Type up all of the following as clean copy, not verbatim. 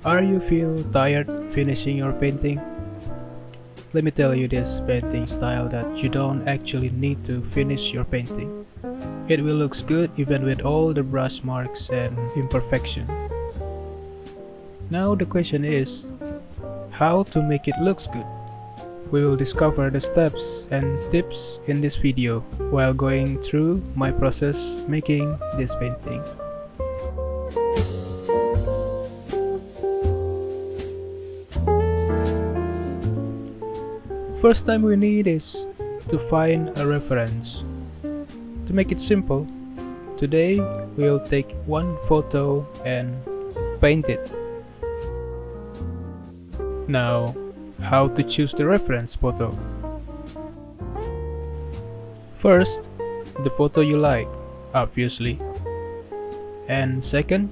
Are you feel tired finishing your painting? Let me tell you this painting style that you don't actually need to finish your painting. It will look good even with all the brush marks and imperfection. Now the question is, how to make it looks good? We will discover the steps and tips in this video while going through my process making this painting. First time we need is to find a reference. To make it simple, today we'll take one photo and paint it. Now, how to choose the reference photo? First, the photo you like, obviously. And second,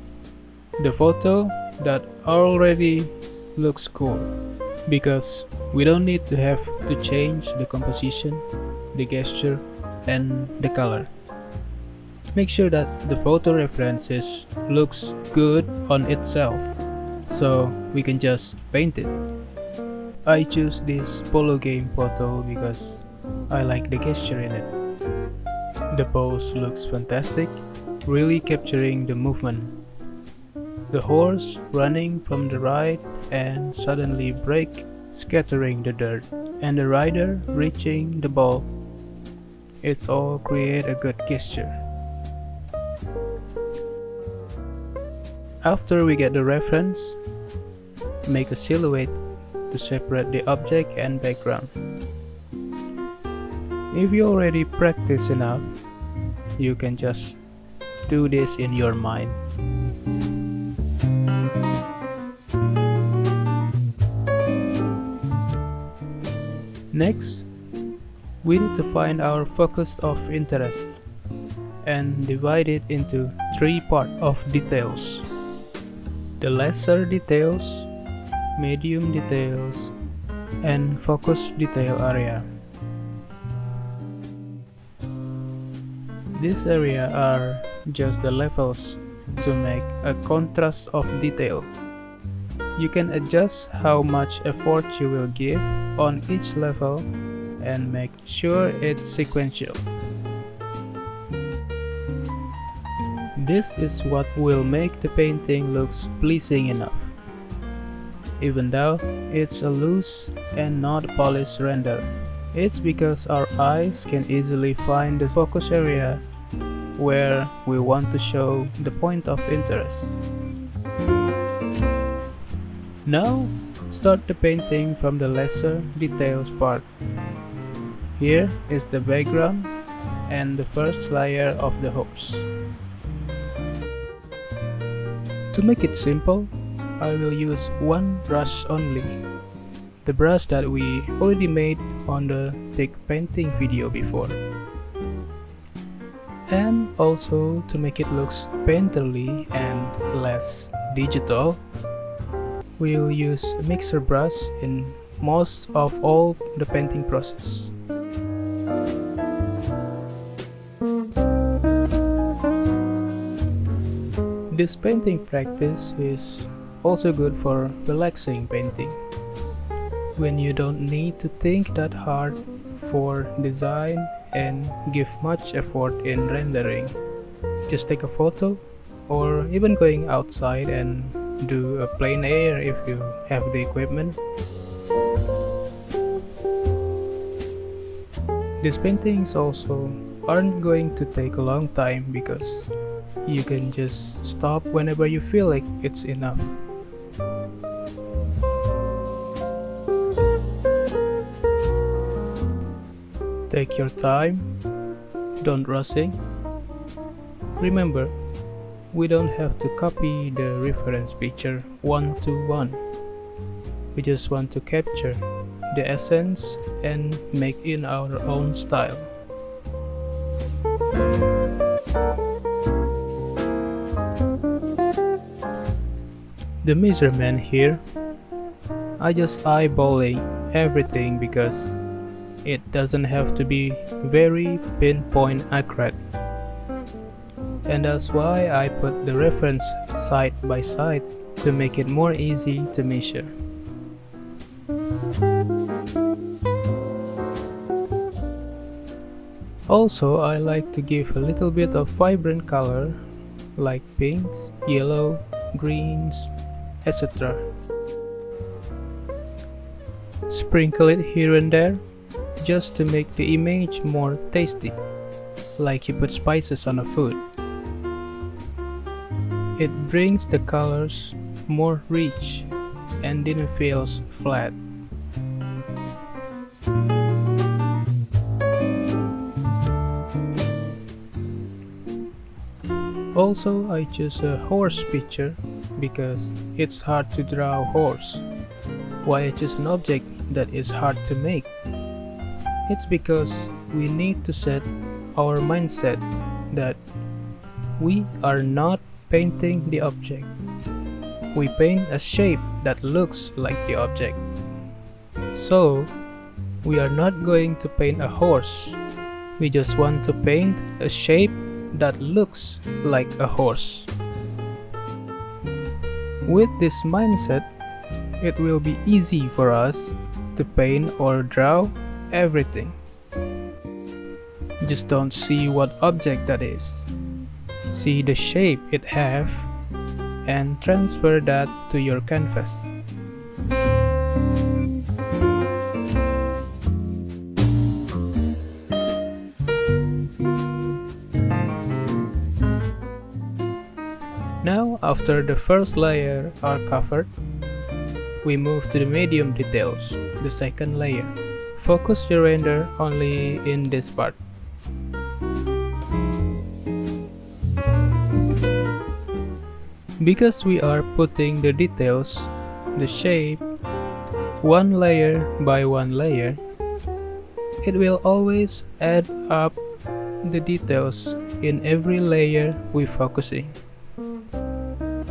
the photo that already looks cool, because we don't need to have to change the composition, the gesture, and the color. Make sure that the photo references looks good on itself, so we can just paint it. I choose this polo game photo because I like the gesture in it. The pose looks fantastic, really capturing the movement. The horse running from the right and suddenly brake, scattering the dirt, and the rider reaching the ball. It's all create a good gesture. After we get the reference, make a silhouette to separate the object and background. If you already practice enough, you can just do this in your mind. Next, we need to find our focus of interest and divide it into three parts of details: the lesser details, medium details, and focus detail area. These areas are just the levels to make a contrast of detail. You can adjust how much effort you will give on each level and make sure it's sequential. This is what will make the painting looks pleasing enough, even though it's a loose and not polished render. It's because our eyes can easily find the focus area where we want to show the point of interest. Now, start the painting from the lesser details part. Here is the background and the first layer of the horse. To make it simple, I will use one brush only, the brush that we already made on the thick painting video before. And also to make it looks painterly and less digital, we'll use a mixer brush in most of all the painting process. This painting practice is also good for relaxing painting, when you don't need to think that hard for design and give much effort in rendering. Just take a photo, or even going outside and do a plein air if you have the equipment. These paintings also aren't going to take a long time because you can just stop whenever you feel like it's enough. Take your time, don't rushing. Remember, we don't have to copy the reference picture one to one. We just want to capture the essence and make in our own style. The measurement here, I just eyeballing everything because it doesn't have to be very pinpoint accurate. and that's why I put the reference side by side to make it more easy to measure. Also, I like to give a little bit of vibrant color like pinks, yellow, greens, etc. Sprinkle it here and there just to make the image more tasty, like you put spices on a food. It brings the colors more rich and then it feels flat. Also, I choose a horse picture because it's hard to draw a horse. Why I choose an object that is hard to make? It's because we need to set our mindset that we are not painting the object. We paint a shape that looks like the object. So, we are not going to paint a horse. We just want to paint a shape that looks like a horse. With this mindset, it will be easy for us to paint or draw everything. Just don't see what object that is. See the shape it have and transfer that to your canvas. Now, after the first layer are covered, we move to the medium details, the second layer. Focus your render only in this part. Because we are putting the details, the shape, one layer by one layer, it will always add up the details in every layer we focusing,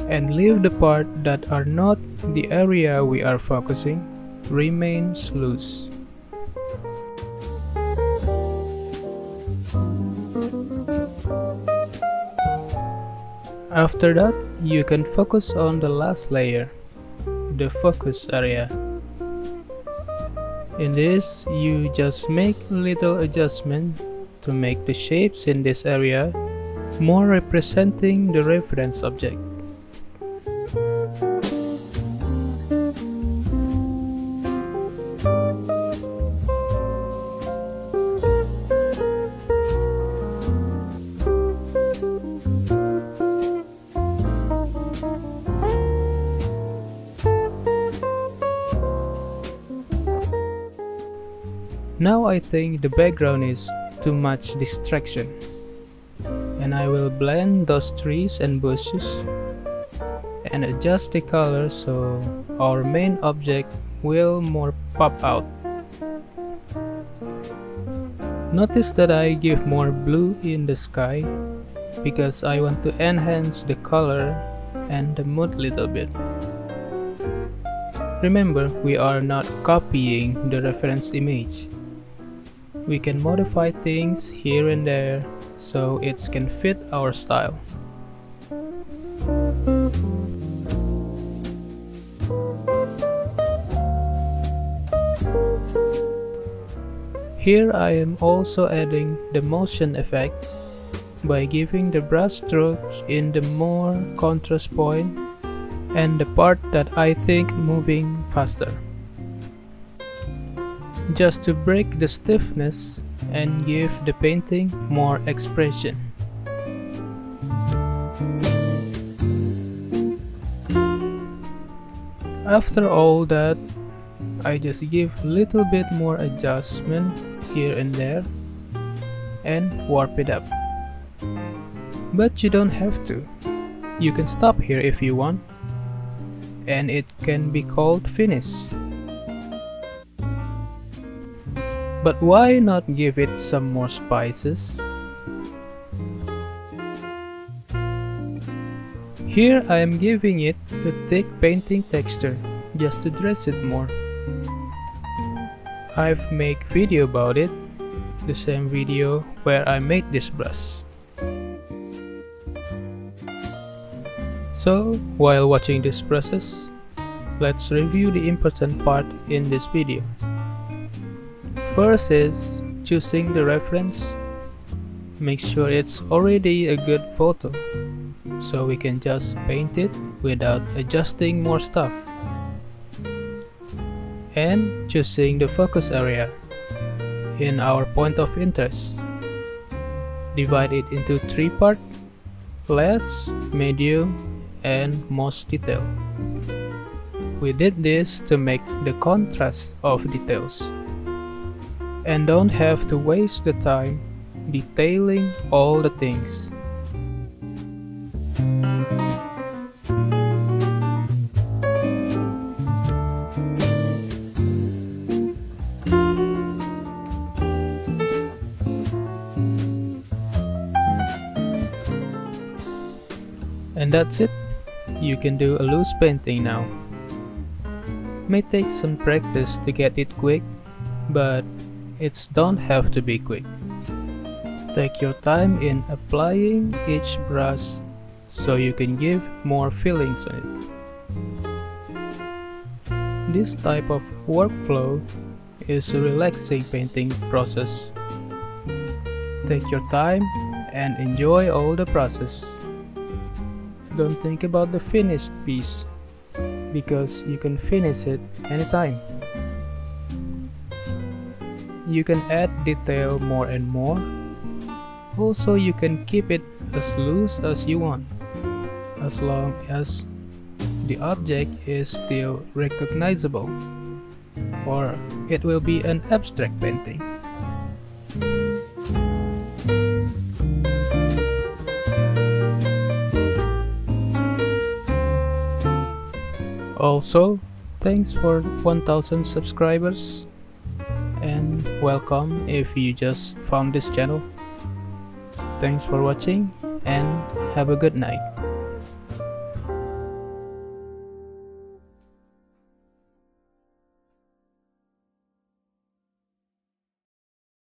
and leave the part that are not the area we are focusing remains loose. After that, you can focus on the last layer, the focus area. In this, you just make little adjustment to make the shapes in this area more representing the reference object. Now I think the background is too much distraction, and I will blend those trees and bushes and adjust the color so our main object will more pop out. Notice that I give more blue in the sky because I want to enhance the color and the mood little bit. Remember, we are not copying the reference image. We can modify things here and there so it can fit our style. Here I am also adding the motion effect by giving the brush strokes in the more contrast point and the part that I think moving faster, just to break the stiffness and give the painting more expression. After all that, I just give little bit more adjustment here and there and warp it up. But you don't have to. You can stop here if you want, and it can be called finish. But why not give it some more spices? Here I am giving it a thick painting texture just to dress it more. I've made video about it, the same video where I made this brush. So, while watching this process, let's review the important part in this video. First is choosing the reference. Make sure it's already a good photo, so we can just paint it without adjusting more stuff. And choosing the focus area in our point of interest. Divide it into 3 parts: less, medium, and most detail. We did this to make the contrast of details, and don't have to waste the time detailing all the things. And that's it. You can do a loose painting now. May take some practice to get it quick, but it don't have to be quick. Take your time in applying each brush so you can give more feelings on it. This type of workflow is a relaxing painting process. Take your time and enjoy all the process. Don't think about the finished piece, because you can finish it anytime. You can add detail more and more. Also, you can keep it as loose as you want, as long as the object is still recognizable, or it will be an abstract painting. Also, thanks for 1000 subscribers, and welcome if you just found this channel. Thanks for watching and have a good night.